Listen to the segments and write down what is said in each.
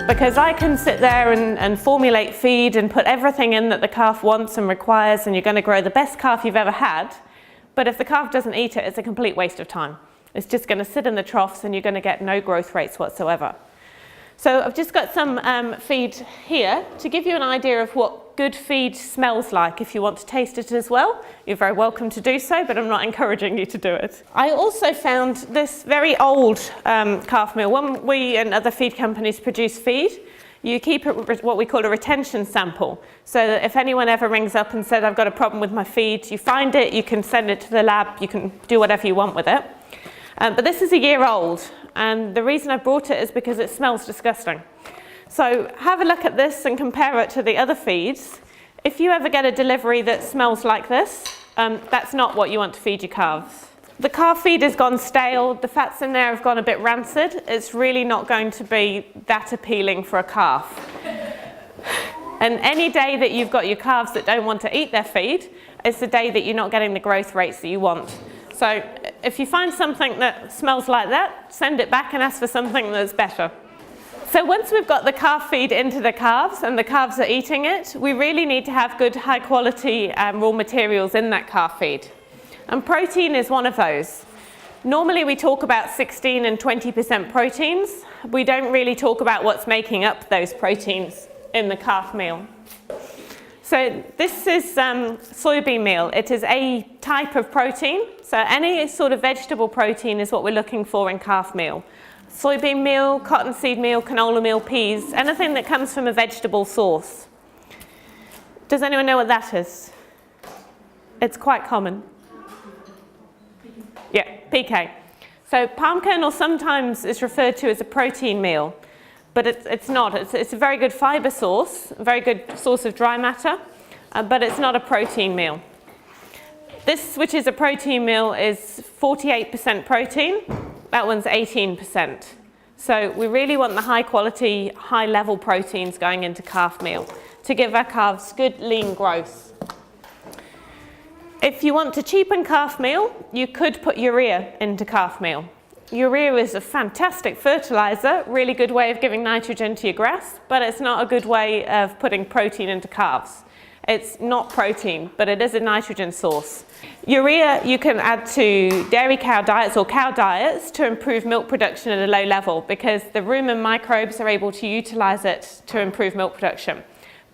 Because I can sit there and formulate feed and put everything in that the calf wants and requires, and you're going to grow the best calf you've ever had, but if the calf doesn't eat it, it's a complete waste of time. It's just going to sit in the troughs and you're going to get no growth rates whatsoever. So I've just got some feed here to give you an idea of what good feed smells like. If you want to taste it as well, you're very welcome to do so, but I'm not encouraging you to do it. I also found this very old calf meal. When we and other feed companies produce feed, you keep what we call a retention sample, so that if anyone ever rings up and said, I've got a problem with my feed, you find it, you can send it to the lab, you can do whatever you want with it. But this is a year old, and the reason I brought it is because it smells disgusting. So have a look at this and compare it to the other feeds. If you ever get a delivery that smells like this, that's not what you want to feed your calves. The calf feed has gone stale, the fats in there have gone a bit rancid. It's really not going to be that appealing for a calf. And any day that you've got your calves that don't want to eat their feed, it's the day that you're not getting the growth rates that you want. So if you find something that smells like that, send it back and ask for something that's better. So once we've got the calf feed into the calves and the calves are eating it, we really need to have good high quality raw materials in that calf feed. And protein is one of those. Normally we talk about 16 and 20% proteins. We don't really talk about what's making up those proteins in the calf meal. So this is soybean meal. It is a type of protein. So any sort of vegetable protein is what we're looking for in calf meal. Soybean meal, cottonseed meal, canola meal, peas, anything that comes from a vegetable source. Does anyone know what that is? It's quite common. Yeah, PK. So palm kernel sometimes is referred to as a protein meal, but it's not. It's a very good fiber source, a very good source of dry matter, but it's not a protein meal. This, which is a protein meal, is 48% protein. That one's 18%. So we really want the high quality, high level proteins going into calf meal to give our calves good lean growth. If you want to cheapen calf meal, you could put urea into calf meal. Urea is a fantastic fertilizer, really good way of giving nitrogen to your grass, but it's not a good way of putting protein into calves. It's not protein, but it is a nitrogen source. Urea you can add to dairy cow diets or cow diets to improve milk production at a low level, because the rumen microbes are able to utilize it to improve milk production.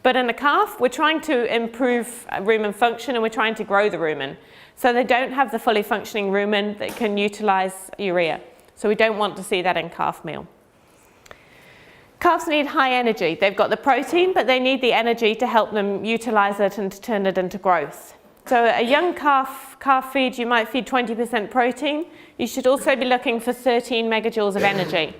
But in a calf, we're trying to improve rumen function and we're trying to grow the rumen. So they don't have the fully functioning rumen that can utilize urea. So we don't want to see that in calf meal. Calves need high energy. They've got the protein, but they need the energy to help them utilize it and to turn it into growth. So a young calf feed, you might feed 20% protein. You should also be looking for 13 megajoules of energy.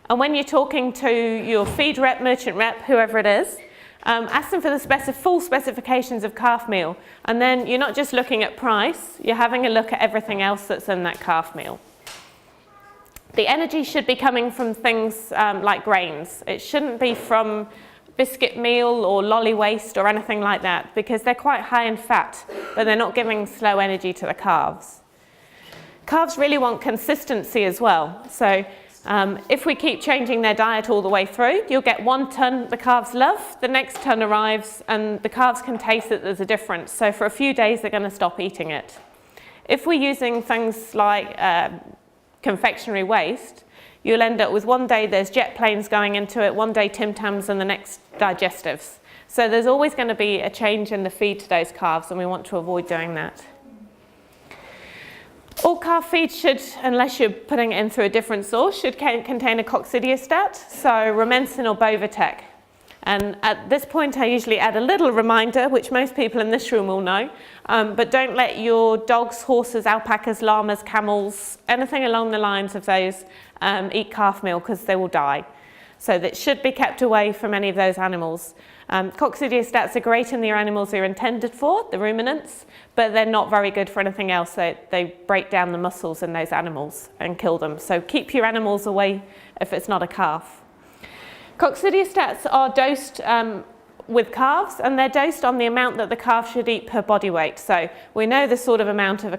And when you're talking to your feed rep, merchant rep, whoever it is, ask them for the full specifications of calf meal. And then you're not just looking at price, you're having a look at everything else that's in that calf meal. The energy should be coming from things like grains. It shouldn't be from biscuit meal or lolly waste or anything like that, because they're quite high in fat, but they're not giving slow energy to the calves. Calves really want consistency as well. So if we keep changing their diet all the way through, you'll get one ton the calves love, the next ton arrives, and the calves can taste that there's a difference. So for a few days, they're going to stop eating it. If we're using things like confectionery waste, you'll end up with one day there's jet planes going into it, one day Tim Tams, and the next digestives. So there's always going to be a change in the feed to those calves, and we want to avoid doing that. All calf feed should, unless you're putting it in through a different source, should contain a coccidiostat, so Rumensin or Bovatec. And at this point I usually add a little reminder, which most people in this room will know, but don't let your dogs, horses, alpacas, llamas, camels, anything along the lines of those eat calf meal, because they will die. So that should be kept away from any of those animals. Coccidiostats are great in the animals they're intended for, the ruminants, but they're not very good for anything else. They break down the muscles in those animals and kill them. So keep your animals away if it's not a calf. Coccidiostats are dosed with calves, and they're dosed on the amount that the calf should eat per body weight. So we know the sort of amount of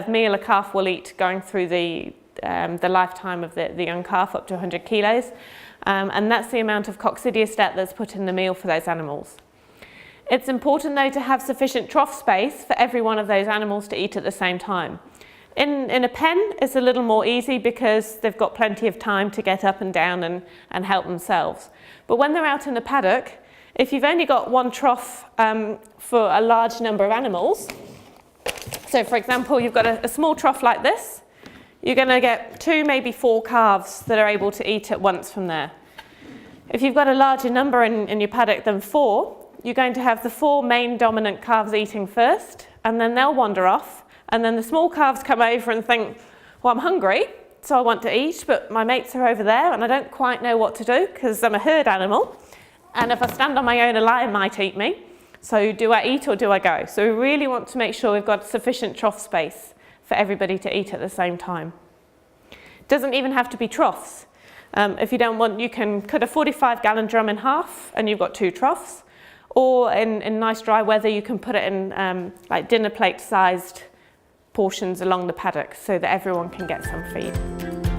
meal a calf will eat going through the the lifetime of the young calf, up to 100 kilos. And that's the amount of coccidiostat that's put in the meal for those animals. It's important though to have sufficient trough space for every one of those animals to eat at the same time. In a pen, it's a little more easy because they've got plenty of time to get up and down and help themselves. But when they're out in the paddock, if you've only got one trough for a large number of animals, so for example, you've got a small trough like this, you're going to get 2, maybe 4 calves that are able to eat at once from there. If you've got a larger number in your paddock than 4, you're going to have the 4 main dominant calves eating first, and then they'll wander off, and then the small calves come over and think, well, I'm hungry, so I want to eat, but my mates are over there and I don't quite know what to do because I'm a herd animal, and if I stand on my own, a lion might eat me. So do I eat or do I go? So we really want to make sure we've got sufficient trough space for everybody to eat at the same time. It doesn't even have to be troughs. If you don't want, you can cut a 45-gallon drum in half and you've got 2 troughs. Or in nice dry weather, you can put it in like dinner plate sized portions along the paddock so that everyone can get some feed.